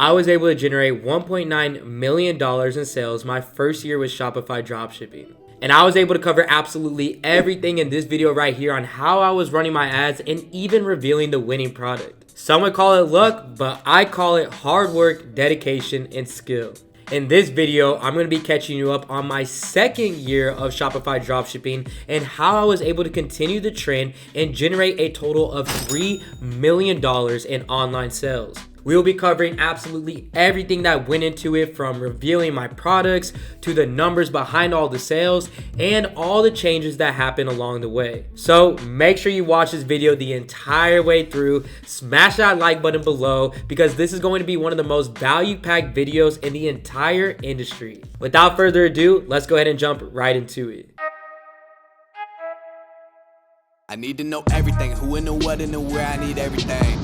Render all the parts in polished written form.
I was able to generate $1.9 million in sales my first year with Shopify Dropshipping. And I was able to cover absolutely everything in this video right here on how I was running my ads and even revealing the winning product. Some would call it luck, but I call it hard work, dedication, and skill. In this video, I'm going to be catching you up on my second year of Shopify dropshipping and how I was able to continue the trend and generate a total of $3 million in online sales. We will be covering absolutely everything that went into it, from revealing my products to the numbers behind all the sales and all the changes that happened along the way. So make sure you watch this video the entire way through. Smash that like button below because this is going to be one of the most value-packed videos in the entire industry. Without further ado, let's go ahead and jump right into it. I need to know everything, who and the what and the where. I need everything.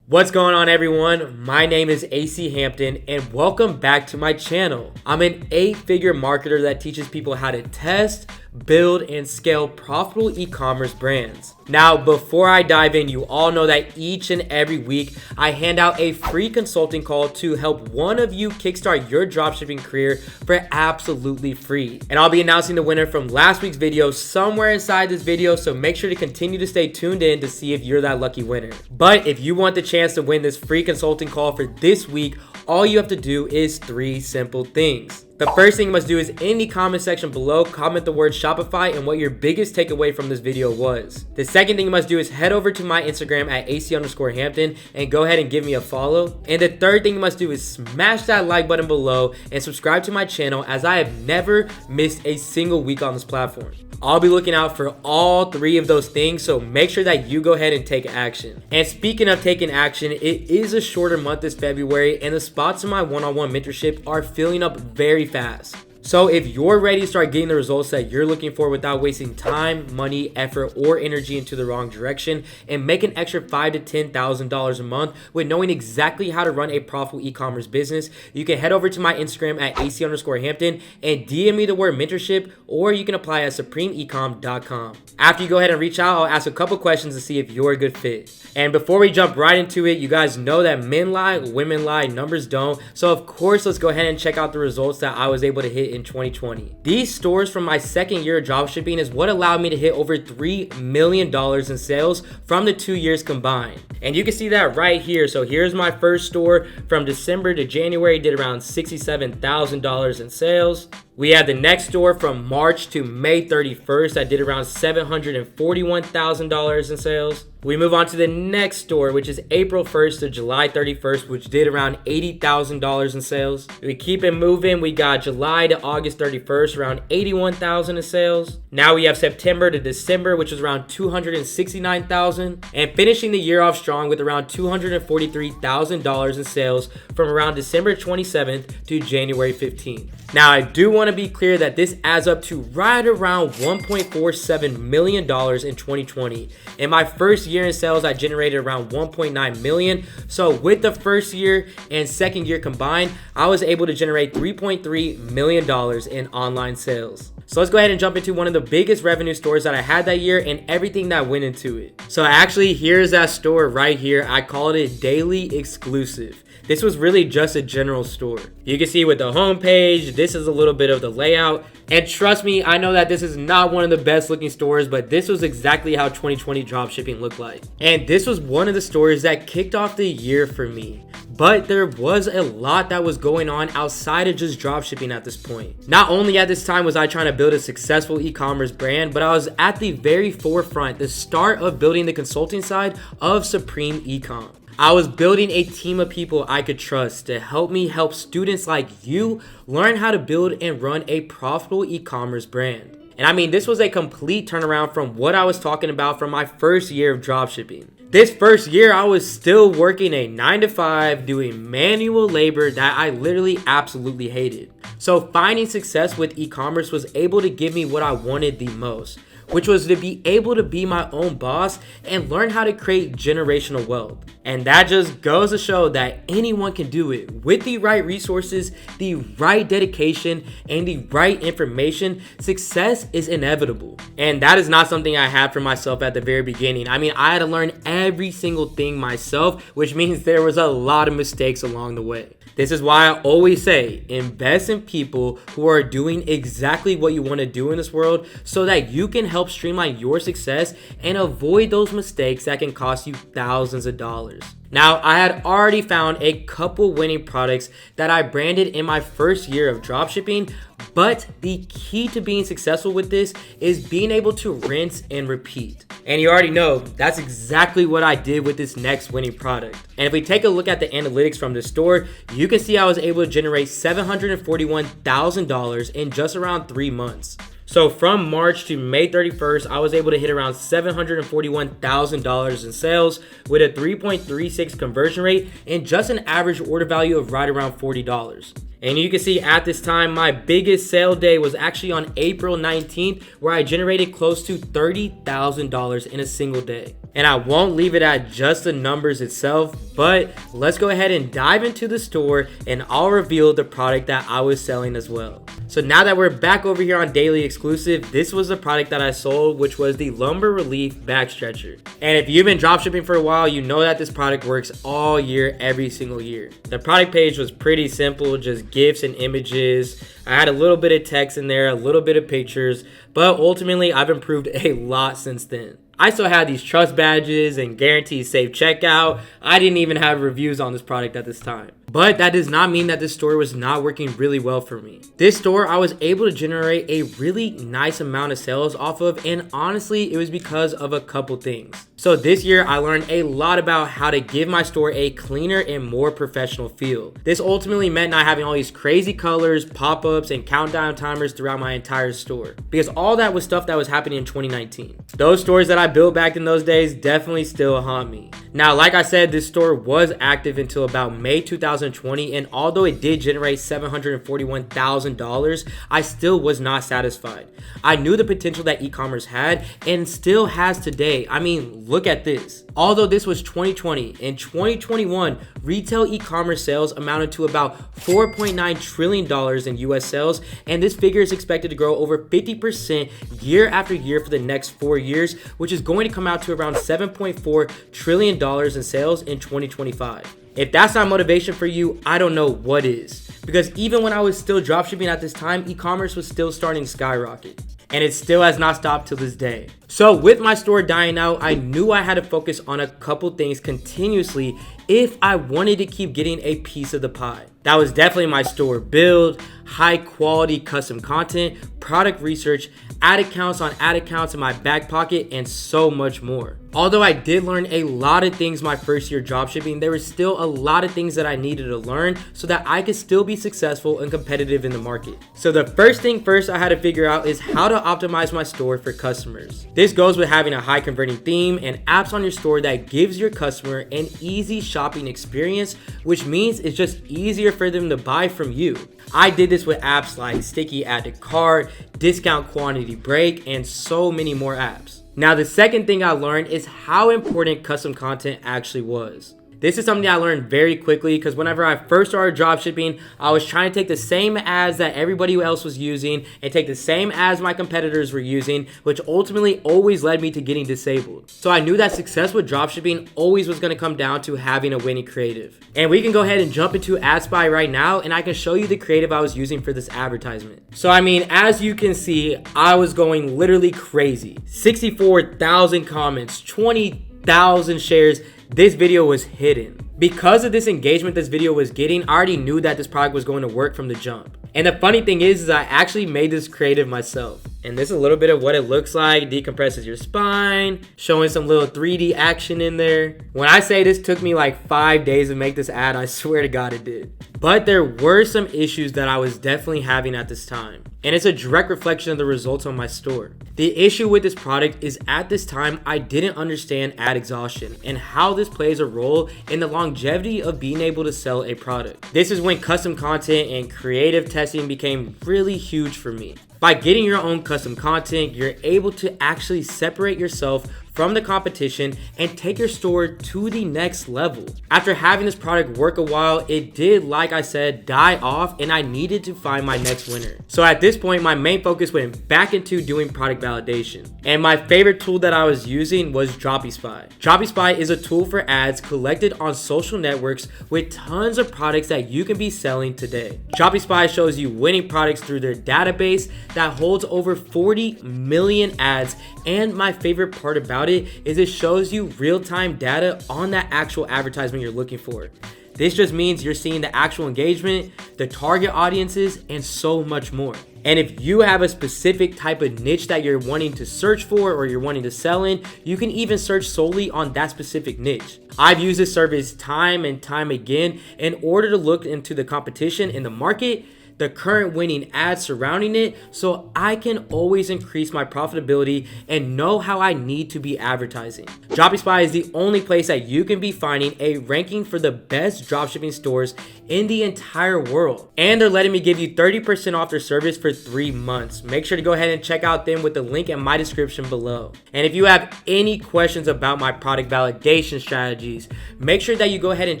What's going on, everyone? My name is AC Hampton and welcome back to my channel. I'm an 8-figure marketer that teaches people how to test, build, and scale profitable e-commerce brands. Now, before I dive in, you all know that each and every week I hand out a free consulting call to help one of you kickstart your dropshipping career for absolutely free. And I'll be announcing the winner from last week's video somewhere inside this video, so make sure to continue to stay tuned in to see if you're that lucky winner. But if you want the chance to win this free consulting call for this week, all you have to do is 3 simple things. The first thing you must do is in the comment section below, comment the word Shopify and what your biggest takeaway from this video was. The second thing you must do is head over to my Instagram at AC_Hampton and go ahead and give me a follow. And the third thing you must do is smash that like button below and subscribe to my channel, as I have never missed a single week on this platform. I'll be looking out for all 3 of those things, so make sure that you go ahead and take action. And speaking of taking action, it is a shorter month this February, and the spots in my one-on-one mentorship are filling up very fast. So if you're ready to start getting the results that you're looking for without wasting time, money, effort, or energy into the wrong direction, and make an extra $5,000 to $10,000 a month with knowing exactly how to run a profitable e-commerce business, you can head over to my Instagram at AC_Hampton and DM me the word mentorship, or you can apply at supremeecom.com. After you go ahead and reach out, I'll ask a couple questions to see if you're a good fit. And before we jump right into it, you guys know that men lie, women lie, numbers don't. So of course, let's go ahead and check out the results that I was able to hit in 2020. These stores from my second year of dropshipping is what allowed me to hit over $3 million in sales from the 2 years combined. And you can see that right here. So here's my first store from December to January, did around $67,000 in sales. We have the next store from March to May 31st that did around $741,000 in sales. We move on to the next store, which is April 1st to July 31st, which did around $80,000 in sales. We keep it moving. We got July to August 31st, around $81,000 in sales. Now we have September to December, which is around $269,000, and finishing the year off strong with around $243,000 in sales from around December 27th to January 15th. Now, I do want to be clear that this adds up to right around $1.47 million in 2020. In my first year in sales, I generated around $1.9 million. So with the first year and second year combined, I was able to generate $3.3 million in online sales. So let's go ahead and jump into one of the biggest revenue stores that I had that year and everything that went into it. So actually, here's that store right here. I called it Daily Exclusive. This was really just a general store. You can see with the homepage, this is a little bit of the layout. And trust me, I know that this is not one of the best looking stores, but this was exactly how 2020 dropshipping looked like. And this was one of the stores that kicked off the year for me. But there was a lot that was going on outside of just dropshipping at this point. Not only at this time was I trying to build a successful e-commerce brand, but I was at the very forefront, the start of building the consulting side of Supreme Ecom. I was building a team of people I could trust to help me help students like you learn how to build and run a profitable e-commerce brand. And I mean, this was a complete turnaround from what I was talking about from my first year of dropshipping. This first year, I was still working a 9-to-5, doing manual labor that I literally absolutely hated. So finding success with e-commerce was able to give me what I wanted the most, which was to be able to be my own boss and learn how to create generational wealth. And that just goes to show that anyone can do it with the right resources, the right dedication, and the right information. Success is inevitable. And that is not something I had for myself at the very beginning. I mean, I had to learn every single thing myself, which means there was a lot of mistakes along the way. This is why I always say, invest in people who are doing exactly what you want to do in this world so that you can help streamline your success and avoid those mistakes that can cost you thousands of dollars. Now, I had already found a couple winning products that I branded in my first year of dropshipping, but the key to being successful with this is being able to rinse and repeat. And you already know that's exactly what I did with this next winning product. And if we take a look at the analytics from the store, you can see I was able to generate $741,000 in just around 3 months. So from March to May 31st, I was able to hit around $741,000 in sales with a 3.36 conversion rate and just an average order value of right around $40. And you can see at this time, my biggest sale day was actually on April 19th, where I generated close to $30,000 in a single day. And I won't leave it at just the numbers itself, but let's go ahead and dive into the store and I'll reveal the product that I was selling as well. So now that we're back over here on Daily Exclusive, this was the product that I sold, which was the Lumber Relief Back Stretcher. And if you've been dropshipping for a while, you know that this product works all year, every single year. The product page was pretty simple, just GIFs and images. I had a little bit of text in there, a little bit of pictures, but ultimately I've improved a lot since then. I still had these trust badges and guaranteed safe checkout. I didn't even have reviews on this product at this time. But that does not mean that this store was not working really well for me. This store I was able to generate a really nice amount of sales off of, and honestly, it was because of a couple things. So this year I learned a lot about how to give my store a cleaner and more professional feel. This ultimately meant not having all these crazy colors, pop-ups, and countdown timers throughout my entire store, because all that was stuff that was happening in 2019. Those stores that I built back in those days definitely still haunt me. Now, like I said, this store was active until about May 2020, and although it did generate $741,000, I still was not satisfied. I knew the potential that e-commerce had and still has today. I mean, look at this. Although this was 2020, in 2021, retail e-commerce sales amounted to about $4.9 trillion in US sales, and this figure is expected to grow over 50% year after year for the next 4 years, which is going to come out to around $7.4 trillion in sales in 2025. If that's not motivation for you, I don't know what is. Because even when I was still dropshipping at this time, e-commerce was still starting to skyrocket. And it still has not stopped till this day. So with my store dying out, I knew I had to focus on a couple things continuously if I wanted to keep getting a piece of the pie. That was definitely my store build, high quality custom content, product research, ad accounts on ad accounts in my back pocket, and so much more. Although I did learn a lot of things my first year dropshipping, there was still a lot of things that I needed to learn so that I could still be successful and competitive in the market. So the first thing first I had to figure out is how to optimize my store for customers. This goes with having a high converting theme and apps on your store that gives your customer an easy shopping experience, which means it's just easier for them to buy from you. I did this with apps like Sticky Add to Cart, Discount Quantity Break, and so many more apps. Now, the second thing I learned is how important custom content actually was. This is something I learned very quickly because whenever I first started dropshipping, I was trying to take the same ads that everybody else was using and take the same ads my competitors were using, which ultimately always led me to getting disabled. So I knew that success with dropshipping always was going to come down to having a winning creative. And we can go ahead and jump into AdSpy right now, and I can show you the creative I was using for this advertisement. So I mean, as you can see, I was going literally crazy. 64,000 comments, 20,000 shares. This video was hidden. Because of this engagement this video was getting, I already knew that this product was going to work from the jump. And the funny thing is I actually made this creative myself. And this is a little bit of what it looks like. Decompresses your spine, showing some little 3D action in there. When I say this took me like 5 days to make this ad, I swear to God it did. But there were some issues that I was definitely having at this time. And it's a direct reflection of the results on my store. The issue with this product is at this time, I didn't understand ad exhaustion and how this plays a role in the longevity of being able to sell a product. This is when custom content and creative testing became really huge for me. By getting your own custom content, you're able to actually separate yourself from the competition and take your store to the next level. After having this product work a while, it did, like I said, die off, and I needed to find my next winner. So at this point, my main focus went back into doing product validation. And my favorite tool that I was using was Shopify. Shopify is a tool for ads collected on social networks with tons of products that you can be selling today. Shopify shows you winning products through their database that holds over 40 million ads, and my favorite part about it is it shows you real-time data on that actual advertisement you're looking for. This just means you're seeing the actual engagement, the target audiences, and so much more. And if you have a specific type of niche that you're wanting to search for or you're wanting to sell in, you can even search solely on that specific niche. I've used this service time and time again in order to look into the competition in the market, the current winning ads surrounding it, so I can always increase my profitability and know how I need to be advertising. Shopify is the only place that you can be finding a ranking for the best dropshipping stores in the entire world. And they're letting me give you 30% off their service for 3 months. Make sure to go ahead and check out them with the link in my description below. And if you have any questions about my product validation strategies, make sure that you go ahead and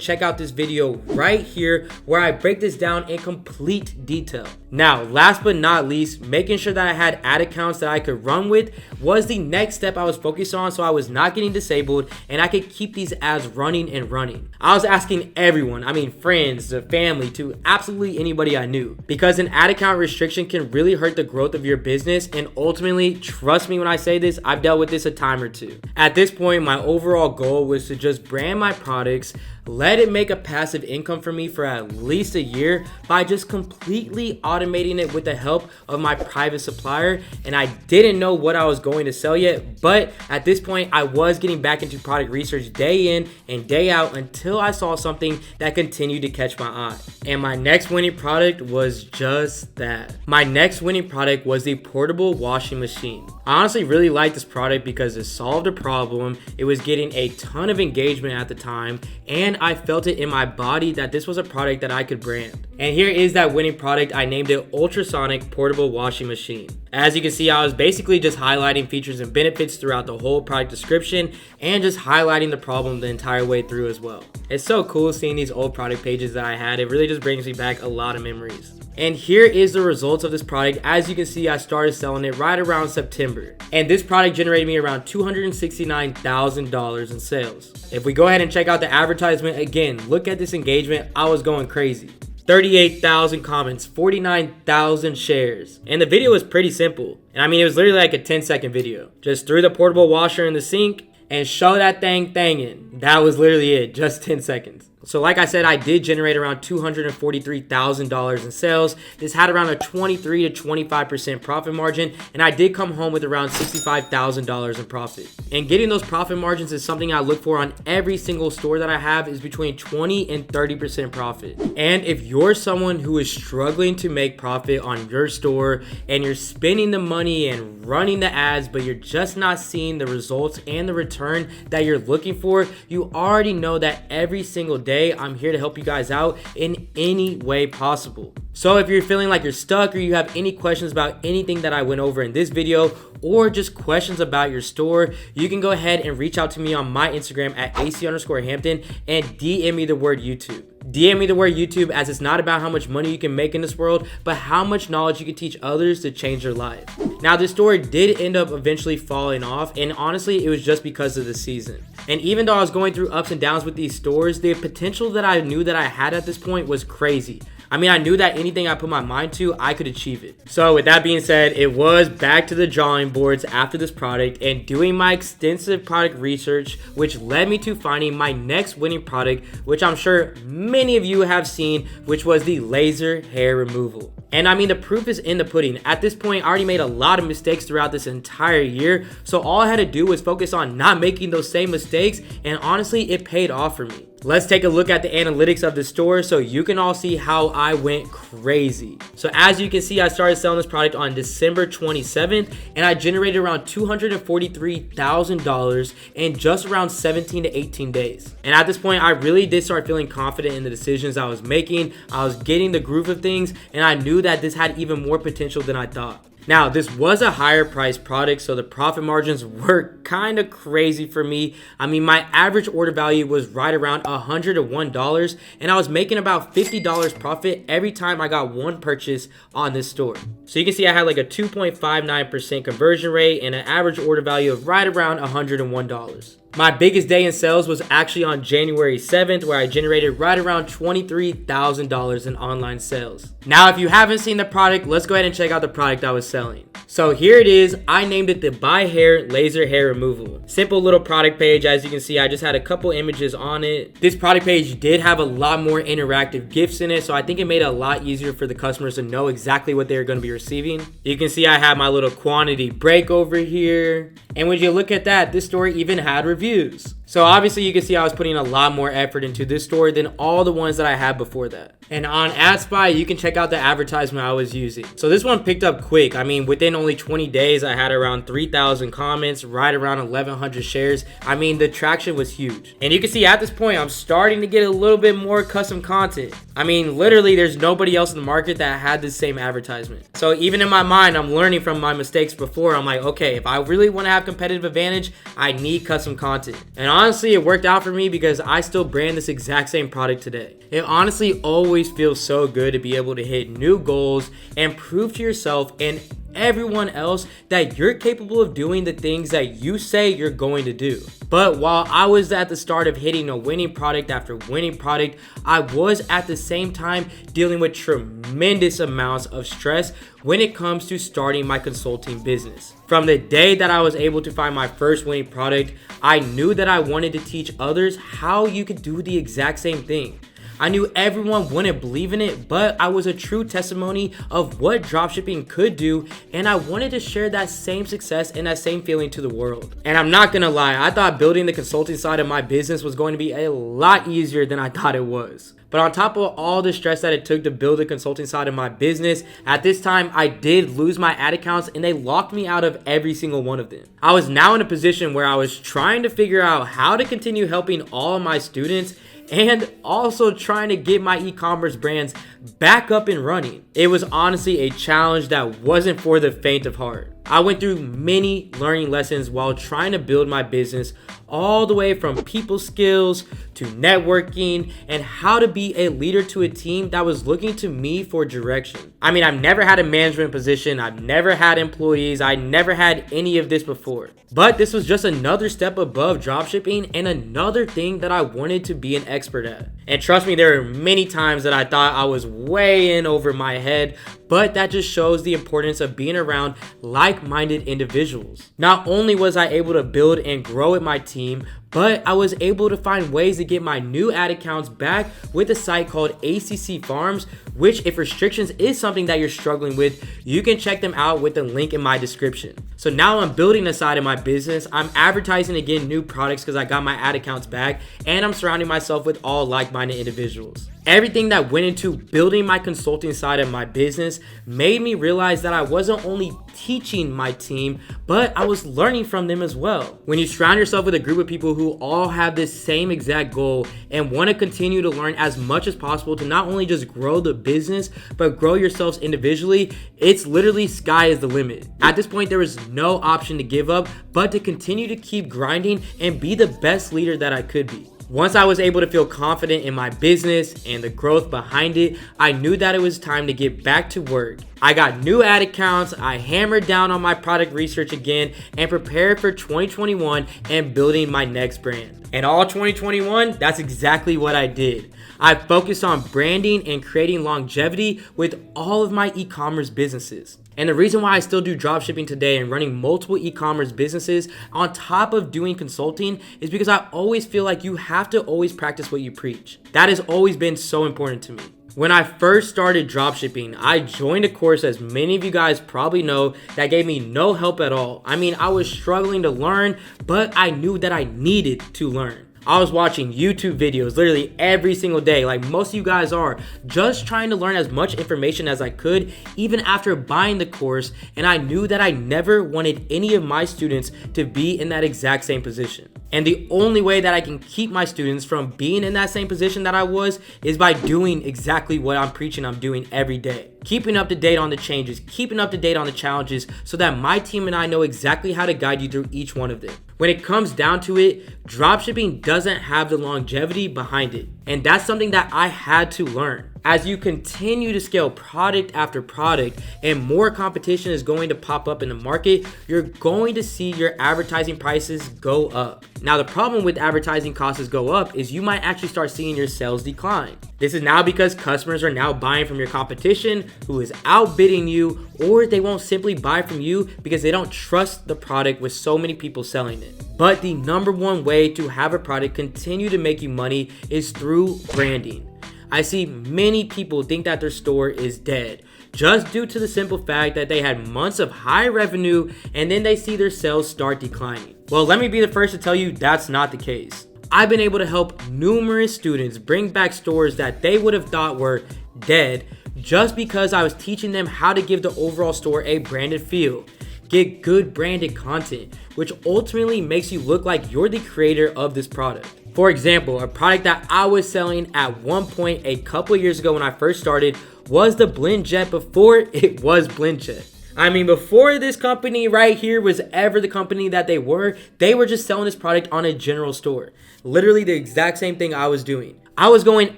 check out this video right here where I break this down in complete detail. Now, last but not least, making sure that I had ad accounts that I could run with was the next step I was focused on, so I was not getting disabled and I could keep these ads running and running. I was asking everyone, friends, the family, to absolutely anybody I knew, because an ad account restriction can really hurt the growth of your business, and ultimately, trust me when I say this, I've dealt with this a time or two. At this point, my overall goal was to just brand my products, let it make a passive income for me for at least a year by just completely automating it with the help of my private supplier. And I didn't know what I was going to sell yet, but at this point I was getting back into product research day in and day out until I saw something that continued to catch my eye. And my next winning product was just that. My next winning product was the portable washing machine. I honestly really liked this product because it solved a problem, it was getting a ton of engagement at the time, and I felt it in my body that this was a product that I could brand. And here is that winning product. I named it Ultrasonic Portable Washing Machine. As you can see, I was basically just highlighting features and benefits throughout the whole product description and just highlighting the problem the entire way through as well. It's so cool seeing these old product pages that I had. It really just brings me back a lot of memories. And here is the results of this product. As you can see, I started selling it right around September. And this product generated me around $269,000 in sales. If we go ahead and check out the advertisement again, look at this engagement. I was going crazy. 38,000 comments, 49,000 shares. And the video was pretty simple. And it was literally like a 10-second video. Just threw the portable washer in the sink and show that thing thangin'. That was literally it, just 10 seconds. So like I said, I did generate around $243,000 in sales. This had around a 23 to 25% profit margin, and I did come home with around $65,000 in profit. And getting those profit margins is something I look for on every single store that I have, is between 20 and 30% profit. And if you're someone who is struggling to make profit on your store and you're spending the money and running the ads, but you're just not seeing the results and the return that you're looking for, you already know that every single day I'm here to help you guys out in any way possible. So if you're feeling like you're stuck or you have any questions about anything that I went over in this video, or just questions about your store, you can go ahead and reach out to me on my Instagram at AC_Hampton and DM me the word YouTube. DM me the word YouTube, as it's not about how much money you can make in this world, but how much knowledge you can teach others to change their life. Now, this store did end up eventually falling off, and honestly, it was just because of the season. And even though I was going through ups and downs with these stores, the potential that I knew that I had at this point was crazy. I knew that anything I put my mind to, I could achieve it. So with that being said, it was back to the drawing boards after this product and doing my extensive product research, which led me to finding my next winning product, which I'm sure many of you have seen, which was the laser hair removal. And the proof is in the pudding. At this point, I already made a lot of mistakes throughout this entire year. So all I had to do was focus on not making those same mistakes. And honestly, it paid off for me. Let's take a look at the analytics of the store so you can all see how I went crazy. So as you can see, I started selling this product on December 27th and I generated around $243,000 in just around 17 to 18 days. And at this point, I really did start feeling confident in the decisions I was making. I was getting the groove of things, and I knew that this had even more potential than I thought. Now, this was a higher priced product, so the profit margins were kind of crazy for me. I mean, my average order value was right around $101, and I was making about $50 profit every time I got one purchase on this store. So you can see I had like a 2.59% conversion rate and an average order value of right around $101. My biggest day in sales was actually on January 7th, where I generated right around $23,000 in online sales. Now, if you haven't seen the product, let's go ahead and check out the product I was selling. So here it is. I named it the By Hair Laser Hair Removal. Simple little product page. As you can see, I just had a couple images on it. This product page did have a lot more interactive gifts in it, so I think it made it a lot easier for the customers to know exactly what they're going to be receiving. You can see I have my little quantity break over here. And when you look at that, this store even had reviews. So obviously you can see I was putting a lot more effort into this store than all the ones that I had before that. And on AdSpy, you can check out the advertisement I was using. So this one picked up quick. I mean, within only 20 days, I had around 3,000 comments, right around 1,100 shares. I mean, the traction was huge. And you can see at this point, I'm starting to get a little bit more custom content. I mean, literally, there's nobody else in the market that had the same advertisement. So even in my mind, I'm learning from my mistakes before. I'm like, okay, if I really want to have competitive advantage, I need custom content. And honestly, it worked out for me because I still brand this exact same product today. It honestly always feels so good to be able to hit new goals and prove to yourself and everyone else that you're capable of doing the things that you say you're going to do. But while I was at the start of hitting a winning product after winning product, I was at the same time dealing with tremendous amounts of stress when it comes to starting my consulting business. From the day that I was able to find my first winning product, I knew that I wanted to teach others how you could do the exact same thing. I knew everyone wouldn't believe in it, but I was a true testimony of what dropshipping could do, and I wanted to share that same success and that same feeling to the world. And I'm not gonna lie, I thought building the consulting side of my business was going to be a lot easier than I thought it was. But on top of all the stress that it took to build the consulting side of my business, at this time, I did lose my ad accounts and they locked me out of every single one of them. I was now in a position where I was trying to figure out how to continue helping all of my students and also trying to get my e-commerce brands back up and running. It was honestly a challenge that wasn't for the faint of heart. I went through many learning lessons while trying to build my business, all the way from people skills to networking and how to be a leader to a team that was looking to me for direction. I mean, I've never had a management position. I've never had employees. I never had any of this before. But this was just another step above dropshipping and another thing that I wanted to be an expert at. And trust me, there are many times that I thought I was way in over my head, but that just shows the importance of being around like-minded individuals. Not only was I able to build and grow with my team, but I was able to find ways to get my new ad accounts back with a site called ACC Farms, which if restrictions is something that you're struggling with, you can check them out with the link in my description. So now I'm building a side of my business. I'm advertising again new products because I got my ad accounts back, and I'm surrounding myself with all like-minded individuals. Everything that went into building my consulting side of my business made me realize that I wasn't only teaching my team, but I was learning from them as well. When you surround yourself with a group of people who all have this same exact goal and want to continue to learn as much as possible to not only just grow the business, but grow yourselves individually, it's literally sky is the limit. At this point, there was no option to give up, but to continue to keep grinding and be the best leader that I could be. Once I was able to feel confident in my business and the growth behind it, I knew that it was time to get back to work. I got new ad accounts, I hammered down on my product research again, and prepared for 2021 and building my next brand. And all 2021, that's exactly what I did. I focused on branding and creating longevity with all of my e-commerce businesses. And the reason why I still do dropshipping today and running multiple e-commerce businesses on top of doing consulting is because I always feel like you have to always practice what you preach. That has always been so important to me. When I first started dropshipping, I joined a course, as many of you guys probably know, that gave me no help at all. I mean, I was struggling to learn, but I knew that I needed to learn. I was watching YouTube videos literally every single day, like most of you guys are, just trying to learn as much information as I could, even after buying the course, and I knew that I never wanted any of my students to be in that exact same position. And the only way that I can keep my students from being in that same position that I was is by doing exactly what I'm preaching I'm doing every day. keeping up to date on the changes, keeping up to date on the challenges so that my team and I know exactly how to guide you through each one of them. When it comes down to it, dropshipping doesn't have the longevity behind it. And that's something that I had to learn. As you continue to scale product after product and more competition is going to pop up in the market, you're going to see your advertising prices go up. Now, the problem with advertising costs go up is you might actually start seeing your sales decline. This is now because customers are now buying from your competition who is outbidding you, or they won't simply buy from you because they don't trust the product with so many people selling it. But the number one way to have a product continue to make you money is through branding. I see many people think that their store is dead just due to the simple fact that they had months of high revenue and then they see their sales start declining. Well, let me be the first to tell you that's not the case. I've been able to help numerous students bring back stores that they would have thought were dead just because I was teaching them how to give the overall store a branded feel. Get good branded content, which ultimately makes you look like you're the creator of this product. For example, a product that I was selling at one point a couple years ago when I first started was the Blend Jet before it was Blend Jet. I mean, before this company right here was ever the company that they were just selling this product on a general store. Literally the exact same thing I was doing. I was going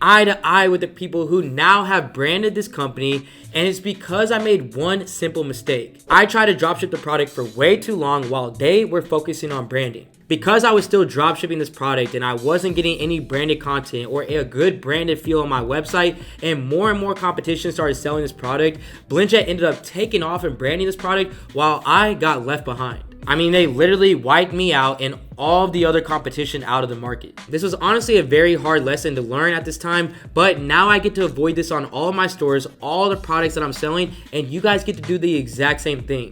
eye to eye with the people who now have branded this company, and it's because I made one simple mistake. I tried to dropship the product for way too long while they were focusing on branding. Because I was still dropshipping this product and I wasn't getting any branded content or a good branded feel on my website, and more competition started selling this product, BlendJet ended up taking off and branding this product while I got left behind. I mean, they literally wiped me out and all of the other competition out of the market. This was honestly a very hard lesson to learn at this time, but now I get to avoid this on all of my stores, all the products that I'm selling, and you guys get to do the exact same thing.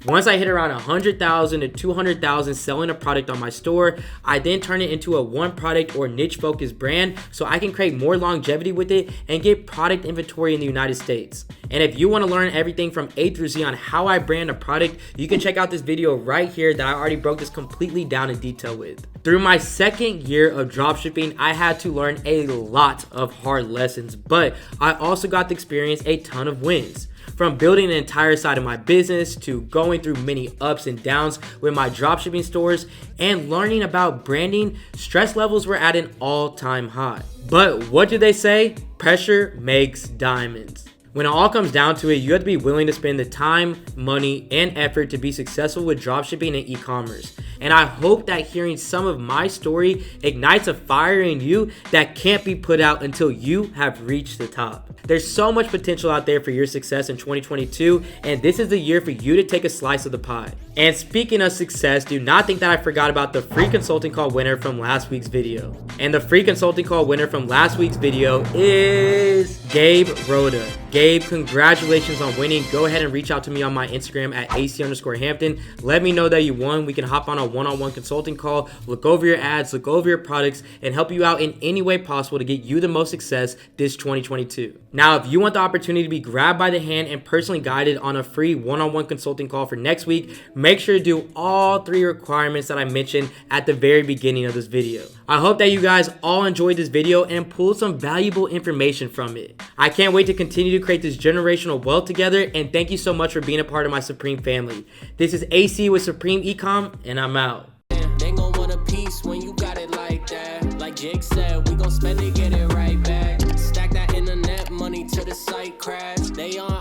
Once I hit around 100,000 to 200,000 selling a product on my store, I then turn it into a one product or niche focused brand so I can create more longevity with it and get product inventory in the United States. And if you want to learn everything from A through Z on how I brand a product, you can check out this video right here that I already broke this completely down in detail with. Through my second year of dropshipping, I had to learn a lot of hard lessons, but I also got to experience a ton of wins. From building an entire side of my business to going through many ups and downs with my dropshipping stores and learning about branding, stress levels were at an all-time high. But what do they say? Pressure makes diamonds. When it all comes down to it, you have to be willing to spend the time, money, and effort to be successful with dropshipping and e-commerce. And I hope that hearing some of my story ignites a fire in you that can't be put out until you have reached the top. There's so much potential out there for your success in 2022, and this is the year for you to take a slice of the pie. And speaking of success, do not think that I forgot about the free consulting call winner from last week's video. And the free consulting call winner from last week's video is Gabe Rhoda. Gabe, congratulations on winning. Go ahead and reach out to me on my Instagram at AC_Hampton. Let me know that you won. We can hop on a one-on-one consulting call, look over your ads, look over your products, and help you out in any way possible to get you the most success this 2022. Now, if you want the opportunity to be grabbed by the hand and personally guided on a free one-on-one consulting call for next week, make sure to do all 3 requirements that I mentioned at the very beginning of this video. I hope that you guys all enjoyed this video and pulled some valuable information from it. I can't wait to continue to create this generational wealth together, and thank you so much for being a part of my Supreme family. This is AC with Supreme Ecom, and I'm out. They gon' want a piece when you got it like that. Like Jake said, we gon' spend it, get it right back. Stack that internet money till the site crash. They on